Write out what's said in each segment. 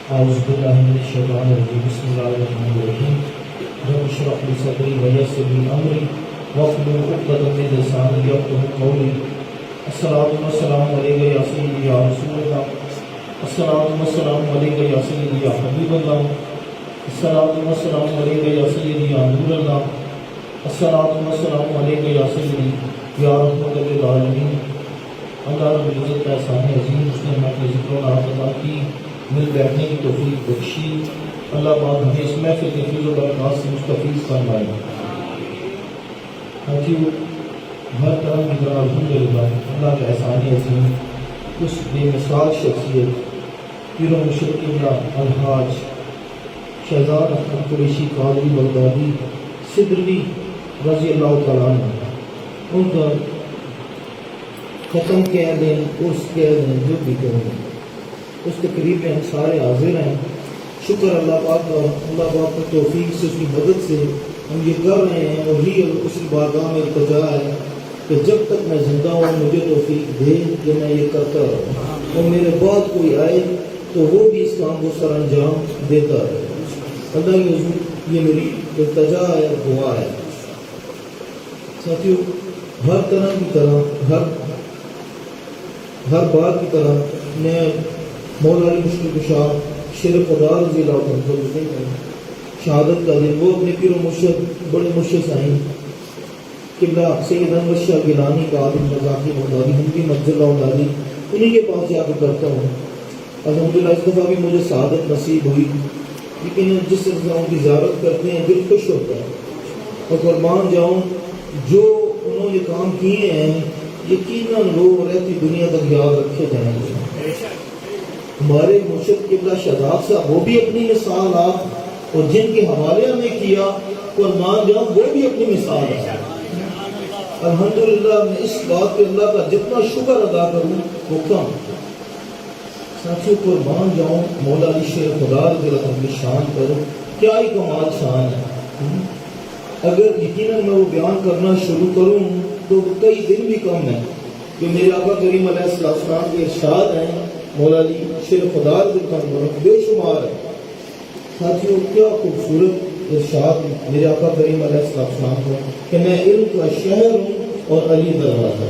أعوذ بالله من الشيطان الرجيم بسم الله الرحمن الرحيم رب اشرح لي صدري ويسر لي أمري واحلل عقدة من لساني يفقهوا قولي الصلاة والسلام عليك يا سيدي يا رسول الله الصلاة والسلام عليك يا سيدي يا حبيب الله الصلاة والسلام عليك يا سيدي يا نور الله الصلاة والسلام عليك يا سيدي يا رحمة للعالمين. اللہ رب العزت کا احسان عظیم اس نے ہمیں اپنے ذکر و نعت عطا کی، مل بیٹھنے کی توفیق بخشی. اللہ پاک ہمیں اس محفل کے فضل و برکات سے مستفیض فرمائے. ساتھیو، ہر طرح کی طرح الحمدللہ اللہ کا احسان عظیم اس بے مثال شخصیت پیر و مرشد قبلہ الحاج شہزاد احمد قریشی قادری بغدادی سدروی رضی اللہ تعالیٰ عنہ، ان کا ختم کہہ دیں، اس کہہ دیں، جو بھی کہیں، اس تقریب میں ہم سارے حاضر ہیں. شکر اللہ پاک کا، اللہ پاک کی توفیق سے، اس کی مدد سے ہم یہ کر رہے ہیں. اور ہی اس کی بارگاہ میں التجا ہے کہ جب تک میں زندہ ہوں مجھے توفیق دے کہ میں یہ کرتا رہوں، اور میرے بعد کوئی آئے تو وہ بھی اس کام کو سر انجام دیتا رہے. اللہ کی حضور یہ میری التجا ہے، دعا ہے. ساتھیو، ہر طرح کی طرح ہر بار کی طرح میں مولا علی مشکل کشا شیر خدا رضی اللہ عنہ شہادت کا دن، وہ اپنے پیر و مرشد بڑے مرشد سائیں قبلہ سید انور شاہ گیلانی کا عالم مذاقی بغدادی ہمدی مجد اللہ علی، انہی کے پاس جا کر کرتا ہوں. الحمدللہ اس دفعہ بھی مجھے سعادت نصیب ہوئی، لیکن جس طرح ان کی زیارت کرتے ہیں دل خوش ہوتا ہے. اور قربان جاؤں، جو انہوں نے کام کیے ہیں یقیناً وہ رہتی دنیا تک یاد رکھے جائیں گے. ہمارے مرشد قبلہ شہزاد صاحب وہ بھی اپنی مثال آپ، اور جن کے حوالے ہمیں کیا قربان جاؤں وہ بھی اپنی مثال ہے. الحمدللہ میں اس بات پہ اللہ کا جتنا شکر ادا کروں وہ کم. ساتھیوں، قربان جاؤں مولا علی شیر خدا رضی اللہ عنہ کی شان پر کیا ہی کمال شان ہے. اگر یقیناً میں وہ بیان کرنا شروع کروں تو کئی دن بھی کم ہے، کہ میرے آقا کریم علیہ السلام کے ارشاد ہیں مولا علی شیر خدا رضی اللہ عنہ بے شمار ہے. ساتھیوں، کیا خوبصورت ارشاد میرے آقا کریم علیہ السلام کو کہ میں علم کا شہر ہوں اور علی دروازہ.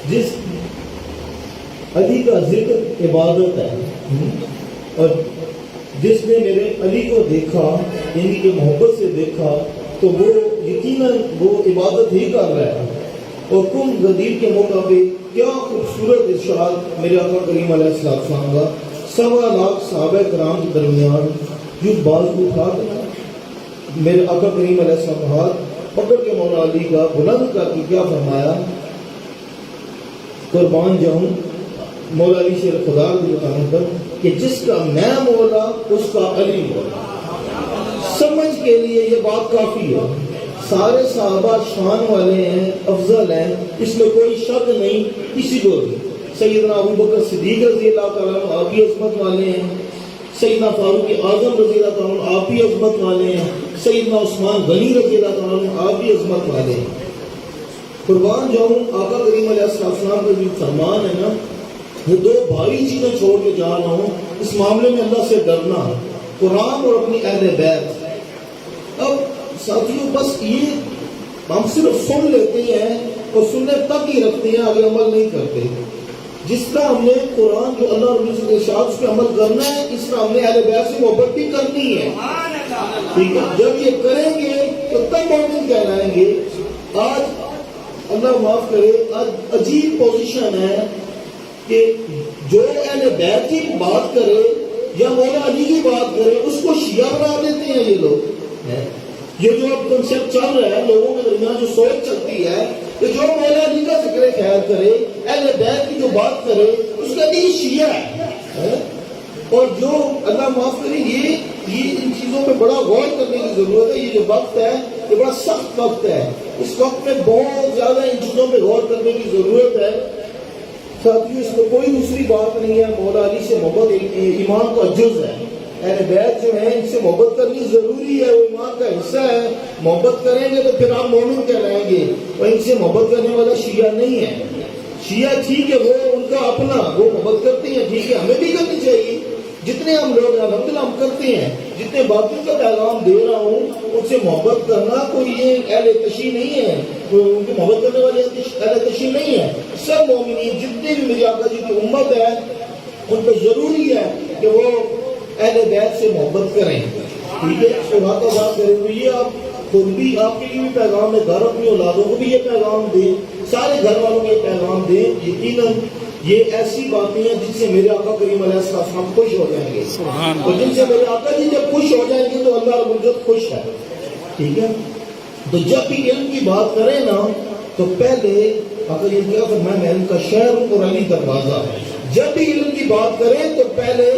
جس علی کا ذکر عبادت ہے، اور جس نے میرے علی کو دیکھا، یعنی کہ محبت سے دیکھا، تو وہ یقیناً وہ عبادت ہی کر رہا ہے. اور کم غدیر کے موقع پہ کیا خوبصورت ارشاد میرے آقا کریم علیہ السلام کا 1.25 لاکھ صحابہ کرام کے درمیان جو بازو اٹھا کر میرے آقا کریم علیہ السلام ہاتھ پکڑ کے مولا علی کا بلند کر کے کیا فرمایا، قربان جاؤں مولا علی شیر خدا رضی اللہ عنہ پر کہ جس کا میں مولا اس کا علی مولا. سمجھ کے لیے یہ بات کافی ہے. سارے صحابہ شان والے ہیں، افضل ہیں، اس میں کوئی شک نہیں کسی کو بھی. سیدنا ابوبکر صدیق رضی اللہ تعالیٰ عنہ آپ بھی عظمت والے ہیں، سیدنا فاروق اعظم رضی اللہ تعالیٰ عنہ آپ بھی عظمت والے ہیں، سیدنا عثمان غنی رضی اللہ تعالیٰ عنہ آپ بھی عظمت والے ہیں. قربان جاؤں آقا کریم علیہ السلام کا جو فرمان ہے نا، یہ 2 بھاری چیزیں چھوڑ کے جا رہا ہوں. اس معاملے میں اللہ سے ڈرنا ہے، قرآن اور اپنی اہل بیت. اب ساتھیوں، بس یہ ہم صرف سن لیتے ہیں اور سننے تک ہی رکھتے ہیں، آگے عمل نہیں کرتے. جس طرح ہم نے قرآن جو اللہ رب العزت کے ارشاد اس پہ عمل کرنا ہے، اس طرح ہم نے اہل بیت سے محبت بھی کرنی ہے. ٹھیک ہے، جب یہ کریں گے تو تب مومن کہلائیں گے. آج اللہ معاف کرے، آج عجیب پوزیشن ہے کہ جو اہل بیت کی بات کرے یا مولا علی کی بات کرے اس کو شیعہ بنا دیتے ہیں یہ لوگ. یہ جو اب کنسیپٹ چل رہا ہے لوگوں کے درمیان، جو سوچ چلتی ہے کہ جو مولا علی کا ذکر خیر کرے، اہل بیت کی جو بات کرے اس کا دین شیعہ ہے. اور جو اللہ معاف کرے، یہ ان چیزوں پہ بڑا غور کرنے کی ضرورت ہے. یہ جو وقت ہے یہ بڑا سخت وقت ہے. اس وقت میں بہت زیادہ ان چیزوں پہ غور کرنے کی ضرورت ہے. ساتھیوں، اس میں کوئی دوسری بات نہیں ہے. مولا علی سے محبت ایمان کا جز ہے. اہل بیت جو ہیں ان سے محبت کرنی ضروری ہے، وہ ایمان کا حصہ ہے. محبت کریں گے تو پھر آپ مومن کہلائیں گے. اور ان سے محبت کرنے والا شیعہ نہیں ہے. شیعہ ٹھیک ہے، وہ ان کا اپنا، وہ محبت کرتے ہیں، ٹھیک ہے، ہمیں بھی کرنی چاہیے. جتنے ہم لوگ الحمدللہ ہم کرتے ہیں، جتنے باقیوں کا پیغام دے رہا ہوں ان سے محبت کرنا کوئی یہ اہل تشیع نہیں ہے، ان کی محبت کرنے والے اہل تشیع نہیں ہے. سب مومنین جتنے بھی میرے آقا جی کی امت ہے ان پہ ضروری ہے کہ وہ اہل بیت سے محبت کریں. ٹھیک ہے، بات کریں تو یہ آپ خود بھی، آپ کے لیے بھی پیغام ہے، گھر اپنی اولادوں کو بھی یہ پیغام دیں، سارے گھر والوں کو یہ پیغام دیں. یقیناً یہ ایسی باتیں ہیں جن سے میرے آقا کریم علیہ السلام خوش ہو جائیں گے، اور جن سے میرے آقا جی جب خوش ہو جائیں گے تو اللہ رب العزت خوش ہے. ٹھیک ہے، تو جب بھی علم کی بات کریں نا تو پہلے اگر یہ کیا کہ میں علم کا شہر ہوں اور علی دروازہ. جب بھی علم کی بات کریں تو پہلے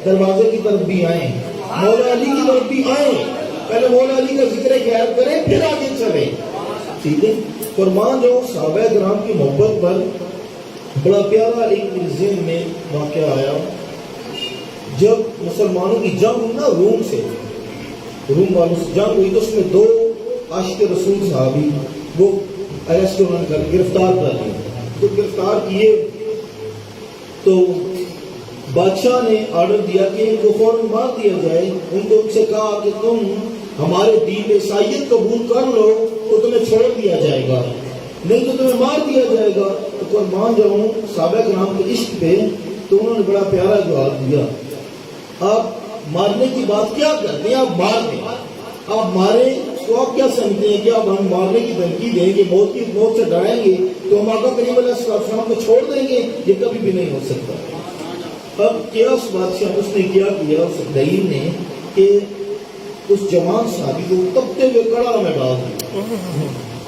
دروازے کی طرف بھی آئیں، مولا علی کی طرف بھی آئیں، پہلے مولا علی کا ذکر خیر کریں پھر آگے چلیں. ٹھیک ہے، قربان جو صحابہ کرام کی محبت پر بڑا پیارا ایک ذہن میں واقعہ آیا. جب مسلمانوں کی جنگ ہوئی نا روم سے، روم والوں سے جنگ ہوئی تو اس میں 2 عاشق رسول صحابی وہ اریسٹ انہوں نے گرفتار کر لیے. تو گرفتار کیے تو بادشاہ نے آرڈر دیا کہ ان کو فوراً مار دیا جائے. ان کو ان سے کہا کہ تم ہمارے دین عیسائیت قبول کر لو تو تمہیں چھوڑ دیا جائے گا، نہیں تو تمہیں مار دیا جائے گا. تو قربان جاؤں صحابہ کرام کے عشق پہ تو انہوں نے بڑا پیارا جواب دیا. آپ مارنے کی بات کیا کرتے ہیں؟ آپ مار دیں، آپ ماریں تو آپ کیا سمجھتے ہیں کہ آپ ہم مارنے کی دھمکی دیں گے، موت سے ڈرائیں گے تو ہم آقا کریم علیہ السلام کو چھوڑ دیں گے؟ یہ کبھی بھی نہیں ہو سکتا. اب کیا اس بادشاہ اس نے کیا اس دلیل نے کہ اس جوان صحابی کو تپتے ہوئے کڑا میں ڈال دیا.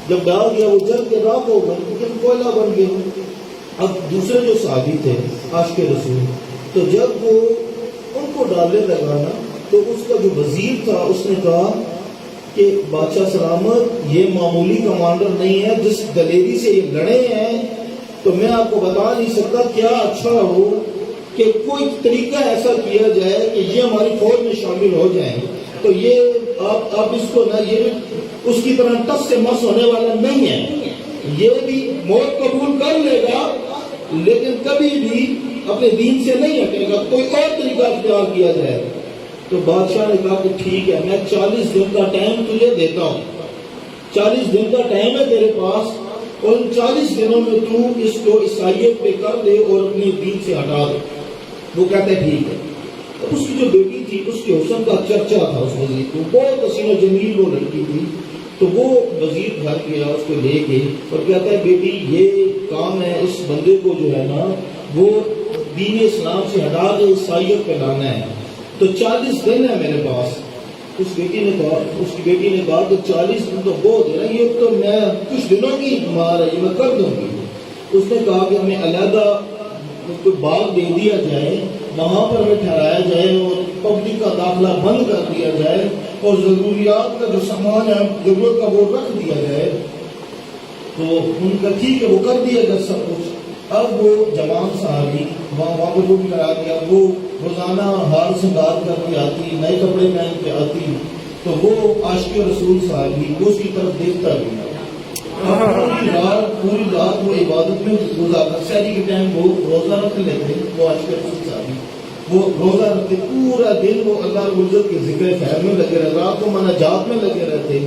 جب ڈال دیا وہ جل کے راکھ ہو گئے، لیکن کوئلہ بن گئے. اب دوسرے جو صحابی تھے عاشق رسول، تو جب وہ ان کو ڈالنے لگا نا تو اس کا جو وزیر تھا اس نے کہا کہ بادشاہ سلامت یہ معمولی کمانڈر نہیں ہے، جس دلیری سے یہ لڑے ہیں تو میں آپ کو بتا نہیں سکتا. کیا اچھا ہو کہ کوئی طریقہ ایسا کیا جائے کہ یہ ہماری فوج میں شامل ہو جائیں. تو یہ آپ اس کو نہ، یہ اس کی طرح ٹس سے مس ہونے والا نہیں ہے، یہ بھی موت قبول کر لے گا لیکن کبھی بھی اپنے دین سے نہیں ہٹے گا، کوئی اور طریقہ اختیار کیا جائے. تو بادشاہ نے کہا کہ ٹھیک ہے، میں 40 دن کا ٹائم تجھے دیتا ہوں، 40 دن کا ٹائم ہے تیرے پاس، اور ان 40 دنوں میں تو اس کو عیسائیت پہ کر دے اور اپنے دین سے ہٹا دے. وہ کہتے ہیں ٹھیک ہے. اس کی جو بیٹی تھی اس کے حسن کا چرچا تھا اس وزیر کو، بہت حسین و جمیل وہ لڑکی تھی. تو وہ وزیر گھر گیا اس کو لے کے اور کہتا ہے بیٹی یہ کام ہے اس بندے کو جو ہے نا وہ دین اسلام سے ہٹا کے عیسائیت پہ لانا ہے. تو 40 دن ہے میرے پاس. اس کی بیٹی نے کہا کہ 40 دن تو بہت ہے، یہ تو میں کچھ دنوں کی مار ہے، یہ میں کر دوں گی. اس نے کہا کہ ہمیں علیحدہ کوئی باغ دے دیا جائے، وہاں پر ہمیں ٹھہرایا جائے اور پبلک کا داخلہ بند کر دیا جائے اور ضروریات کا جو سامان ہے ضرورت کا وہ رکھ دیا جائے. تو ان کا ٹھیک ہے وہ کر دیا گیا سب کچھ. اب وہ جوان صحابی وہاں پر وہ بھی کرا دیا، وہ روزانہ ہار سنگار کر کے آتی، نئے کپڑے پہن کے آتی. تو وہ عاشق رسول صحابی وہ اس کی طرف دیکھتا بھی پوری رات وہ عبادت میں گزارتا. شہری کے ٹائم وہ روزہ رکھ لیتے، وہ عاشق رسول صحابی وہ روزہ رکھتے، پورا دن وہ اللہ رب العزت کے ذکر خیر میں لگے رہتے، رات کو مناجات میں لگے رہتے.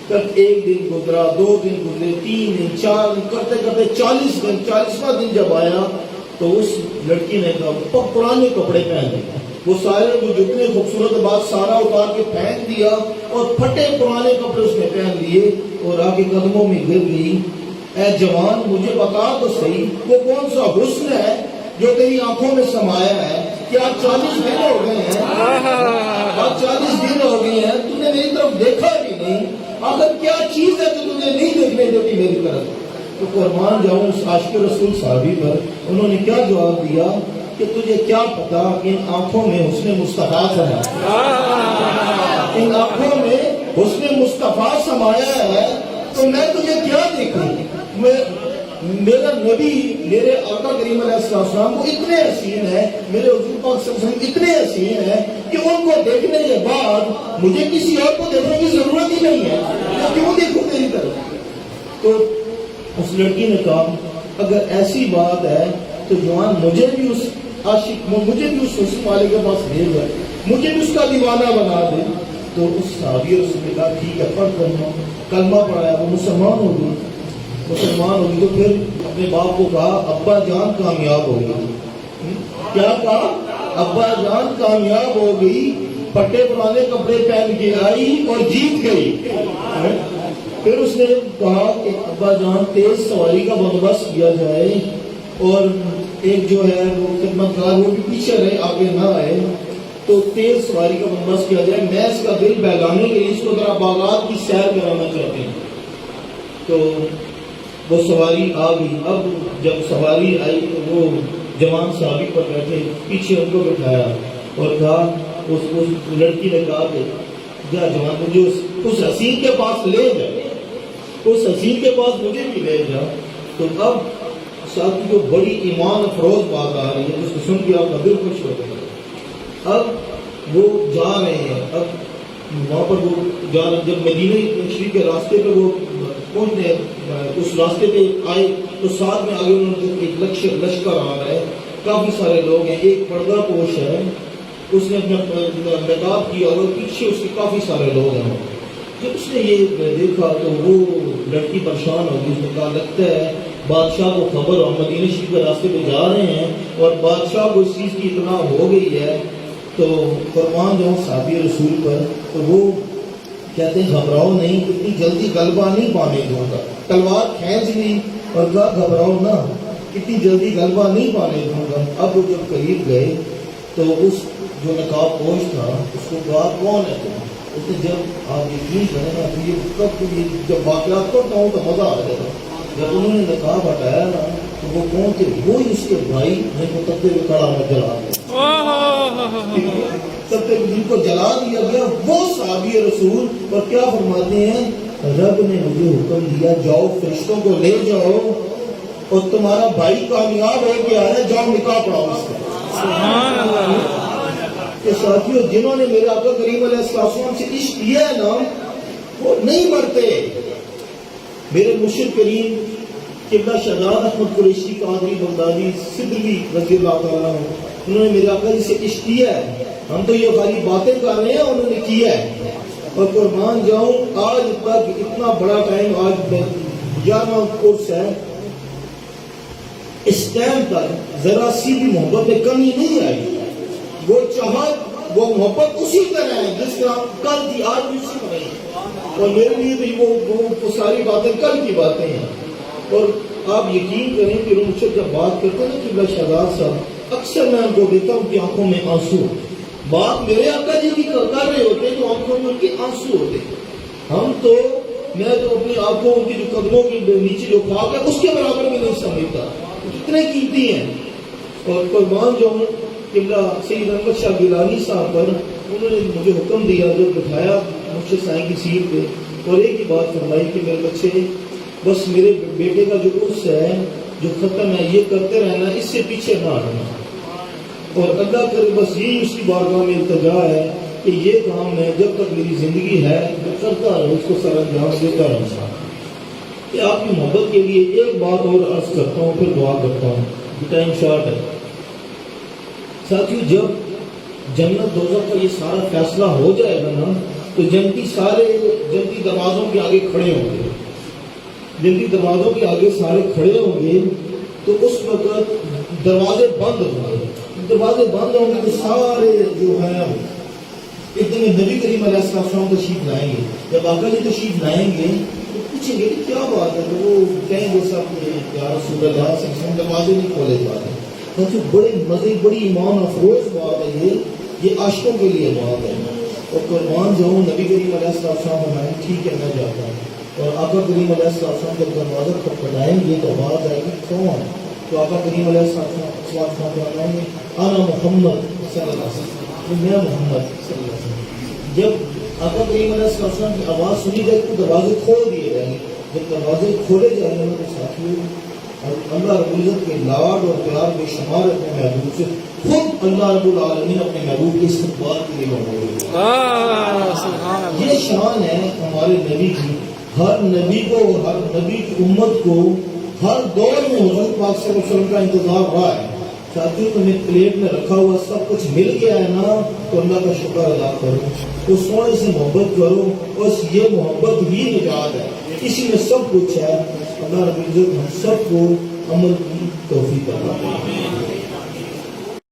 تب ایک دن گزرا، 2 دن گزرے، 3 دن، 4 دن، کرتے کرتے 40 دن، 40واں دن جب آیا تو اس لڑکی نے کہا پرانے کپڑے پہن لیے. وہ سارے وہ جتنے خوبصورت بات سارا اتار کے پھینک دیا اور پھٹے پرانے کپڑے اس نے پہن لیے اور آگے قدموں میں گر گئی. اے جوان مجھے بتا تو صحیح وہ کون سا حسن ہے جو تیری آنکھوں میں سمایا ہے؟ کیا 40 دن ہو گئے ہیں، آج 40 دن ہو گئے ہیں تو نے میری طرف دیکھا بھی نہیں، آخر کیا چیز ہے جو تجھے نہیں دیکھنے دیتی میری طرف؟ تو قربان جاؤں اس عاشق رسول صحابی پر انہوں نے کیا جواب دیا کہ تجھے کیا پتا کہ ان آنکھوں میں حسن مصطفیٰ سمایا، ان آنکھوں میں حسن مصطفیٰ سمایا ہے تو میں تجھے کیا دیکھوں؟ میرا نبی میرے آقا کریم علیہ السلام کو اتنے حسین ہے، میرے حضور پاک صلی اللہ علیہ وسلم اتنے حسین ہے کہ ان کو دیکھنے کے بعد مجھے کسی اور کو دیکھنے کی ضرورت ہی نہیں ہے، میں کیوں دیکھوں تیری طرف؟ تو اس لڑکی نے کہا اگر ایسی بات ہے تو جوان مجھے بھی اس عاشق مجھے بھی اس حسن والے کے پاس لے جائے, مجھے بھی اس کا دیوانہ بنا دے. تو اس صحابی رسول نے کہا ٹھیک ہے پڑھ کرنا, کلمہ پڑھایا, وہ مسلمان ہو گئی. تو پھر اپنے باپ کو کہا ابا جان کامیاب ہو گئی. کیا کہا؟ ابا جان کامیاب ہو گئی, پٹے پرانے کپڑے پہن کے آئی اور جیت گئی. پھر اس نے کہا کہ ابا جان تیز سواری کا بندوبست کیا جائے, اور ایک جو ہے وہ خدمت گار وہ بھی پیچھے رہے, آگے نہ آئے, تو تیز سواری کا بندوبست کیا جائے. میں اس کا دل بہلانے کے لیے اس کو ذرا باغات کی سیر کرانا چاہتے ہیں. تو وہ سواری آ گئی. اب جب سواری آئی تو وہ جوان صحابی پر بیٹھے, پیچھے ان کو بٹھایا اور کہا, اس لڑکی نے کہا کہ جا جوان مجھے اس حسین کے پاس لے جا, اس حسین کے پاس مجھے بھی لے جا. تو اب ساتھ جو بڑی ایمان افروز بات آ رہی ہے جس کو سن کے آپ کا دل خوش ہو گیا. اب وہ جا رہے ہیں, اب وہاں پر وہ جا رہے, جب مدینہ شریف کے راستے پہ وہ پہنچنے, اس راستے پہ آئے تو ساتھ میں آگے انہوں نے ایک لشکر آ رہا ہے, کافی سارے لوگ ہیں. ایک پردہ پوش ہے, اس نے اپنا نقاب کیا اور پیچھے اس کے کافی سارے لوگ ہیں. جب اس نے یہ دیکھا تو وہ لڑکی پریشان ہوگی. اس نے کہا لگتا ہے بادشاہ کو خبر, ہم مدینہ شریف کے راستے پہ جا رہے ہیں اور بادشاہ کو اس چیز کی اطلاع ہو گئی ہے. تو فرمان جو صحابی رسول پر, تو وہ کہتے ہیں گھبراؤ نہیں, اتنی جلدی غلبہ نہیں پانے دوں گا. تلوار کھینچ لی اور کہا گھبراؤ نہ, اتنی جلدی غلبہ نہیں پانے دوں گا. اب وہ جب قریب گئے تو اس جو نقاب پوش تھا اس کو کہا کون ہے تم؟ اس نے جب آپ یقین کریں نا تو یہ کب جب واقعات پڑھتا ہوں تو مزہ آ جائے گا. جب انہوں نے نقاب ہٹایا نا تو وہ کون تھے؟ وہی اس کے بھائی جن کو تبتے ہوئے کڑا میں جلا دیا, تبتے جن کو جلا دیا گیا, وہ صحابی رسول. اور کیا فرماتے ہیں, رب نے مجھے حکم دیا جاؤ فرشتوں کو لے جاؤ اور تمہارا بھائی کامیاب ہو کے آیا, جاؤ نکاح پڑھاؤ اس کا. سبحان اللہ. کہ ساتھیوں جنہوں نے میرے آقا کریم علیہ السلام سے عشق کیا ہے نا وہ نہیں مرتے. میرے مرشد کریم قبلہ شہزاد احمد قریشی قادری بغدادی سدھوی رضی اللہ تعالیٰ عنہ, انہوں نے میرے آقا جی سے عشق کیا ہے. ہم تو یہ خالی باتیں کر رہے ہیں, انہوں نے کیا ہے. اور قربان جاؤں آج تک اتنا بڑا ٹائم, آج 11واں کورس ہے, اس ٹائم تک ذرا سی بھی محبت میں کمی نہیں آئی. وہ چاہت وہ محبت اسی طرح ہے جس طرح کل تھی, آج بھی اسی طرح ہے. اور میرے لیے بھی وہ ساری باتیں کل کی باتیں ہیں. اور آپ یقین کریں کہ مجھ سے جب بات کرتے ہیں نا قبلہ شہزاد صاحب, اکثر میں ان کو دیتا ہوں کہ آنکھوں میں آنسو. بات میرے آقا جی کی کر رہے ہوتے تو آنکھوں میں ان کے آنسو ہوتے. ہم تو میں تو اپنی آنکھوں ان کی جو قدموں کی نیچے جو خاک ہے اس کے برابر بھی نہیں سمجھتا, کتنے قیمتی ہیں. اور قربان جو قبلہ سید احمد شاہ گیلانی صاحب پر, انہوں نے مجھے حکم دیا جو بٹھایا مرشد سائیں کی سیٹ پہ, اور ایک ہی بات فرمائی کہ میرے بچے بس میرے بیٹے کا جو عرص ہے جو ختم ہے یہ کرتے رہنا, اس سے پیچھے نہ ہٹنا. اور اللہ کرے بس یہی اس کی بارگاہ میں التجا ہے کہ یہ کام میں جب تک میری زندگی ہے میں کرتا رہوں, اس کو سر انجام دیتا رہوں. کہ آپ کی محبت کے لیے ایک بات اور عرض کرتا ہوں پھر دعا کرتا ہوں, ٹائم شارٹ ہے. ساتھیو جب جنت دوزخ کا یہ سارا فیصلہ ہو جائے گا نا تو جنتی سارے جنتی دروازوں کے آگے کھڑے ہوں گے, جنتی دروازوں کے آگے سارے کھڑے ہوں گے. تو اس وقت دروازے بند ہوں گے, دروازے بند ہوں گے تو سارے جو ہے ایک دن نبی کریم علیہ السلام تشریف لائیں گے. جب آقا جی تشریف لائیں گے تو پوچھیں گے کہ کیا بات ہے, تو وہ کہیں گے سب یا رسول اللہ صلی اللہ علیہ وسلم دروازے نہیں کھولے جا رہے. بڑے مزے بڑی ایمان افروز بات ہے, یہ عاشقوں کے لیے بات ہے. اور قربان جاؤں نبی کریم علیہ السلام ہمارے ٹھیک ہے میں جاتا ہوں, اور آقا کریم علیہ السلام جب دروازہ کھٹکھٹائیں گے تو آواز آئے گی کون؟ تو آقا کریم علیہ السلام فرمائیں گے انا محمد صلی اللہ علیہ وسلم, میں محمد صلی اللہ علیہ وسلم. جب آقا کریم علیہ السلام کی آواز سنی جائے تو دروازے کھول دیے جائیں گے. جب دروازے کھولے جائیں گے تو ساتھیوں اللہ رب العزت کے لاڈ اور پیار بے شمار اپنے محبوب سے خود اللہ رب العالمین اپنے محبوب کے استقبال کے لیے بنائے. یہ شان ہے ہمارے نبی کی. ہر نبی کو, ہر نبی کی امت کو ہر دور میں حضور پاک صلی اللہ علیہ وسلم کا انتظار رہا ہے. ساتھی تمہیں پلیٹ میں رکھا ہوا سب کچھ مل گیا ہے نا تو اللہ کا شکر ادا کرو, اس سونے سے محبت کرو, بس یہ محبت ہی نجات ہے, اسی میں سب کچھ ہے. اللہ رب العزت ہم سب کو عمل کی توفیق عطا فرمائے.